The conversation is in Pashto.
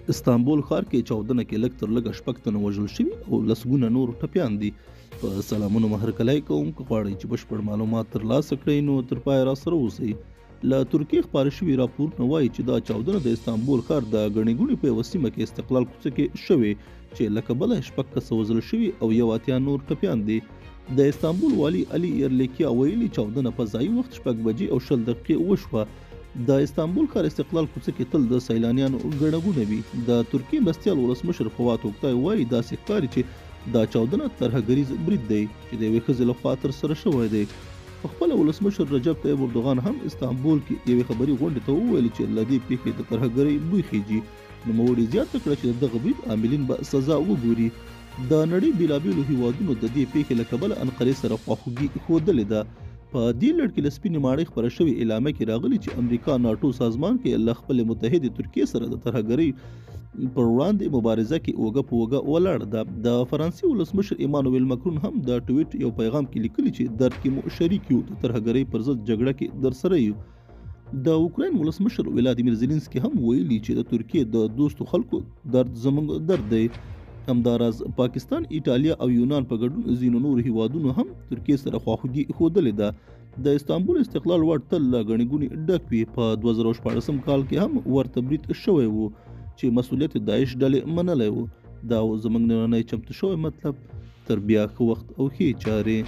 استانبول ښار کې چاودنه کې لږ تر لږه 6 تنه وژل شوي او لسګونه نور ټپیان دي. په سلامونو هرکلی کوم، که غواړئ چې بشپړ معلومات ترلاسه کړئ نو تر پایه راسره اوسئ. له ترکیې خپاره شوي راپورونه وایي چې دا چاودنه د استانبول ښار د ګڼې ګوڼې په یوه سیمه کې استقلال کوڅه کې شوې چې له کبله 6 کسه وژل شوي او 81 نور ټپیان دي. د استانبول والي علي ایرلیکیا ویلي چاودنه په ځایي وخت 6 بجې او 20 دقیقې وشوه. د استانبول ښار استقلال کوڅه کې تل د سیلانیانو ګڼه ګوڼه وي. د ترکیې مرستیال ولسمشر فواد اوکتای وایي داسې ښکاري چې دا چاودنه ترهګریز برید دی چې د یوې ښځې لخوا ترسره شوی دی. په خپله ولسمشر رجب طیب اردوغان هم استانبول کې یوې خبري غونډې ته وویل چې له دې پیښې د ترهګرۍ بوی خیږي. نوموړي زیاته کړه چې د دغه برید عاملین به سزا وګوري. د نړۍ بېلابېلو هیوادونو د دې پیښې له کبله انقرې سره خواخوږي ښودلې ده. په دې لړ کې له سپینې ماڼۍ خپره شوې اعلامیه کې راغلي چې امریکا ناټو سازمان کې له خپلې متحدې ترکیې سره د ترهګرۍ پر وړاندې مبارزه کې اوږه په اوږه ولاړه ده. د فرانسې ولسمشر ایمانویل مکرون هم د ټویټ یو پیغام کې لیکلي چې درد کې مو شریک یو، د ترهګرۍ پر ضد جګړه کې درسره یو. د اوکراین ولسمشر ولادیمیر زیلنسکي هم ویلي چې د ترکیې د دوستو خلکو درد زموږ درد دی. همداراز پاکستان، ایټالیا او یونان په ګډون ځینو نور هیوادونو هم ترکیې سره خواخوږي ښودلې ده. د استانبول استقلال واټ تل له ګڼې ګوڼې ډک وي. په 2014 کال کې هم ورته برید شوی و چې مسؤلیت داعش ډلې منلی و. دا زموږ نننی چمتو شوی مطلب. تر بیا ښه وخت او ښې چارې.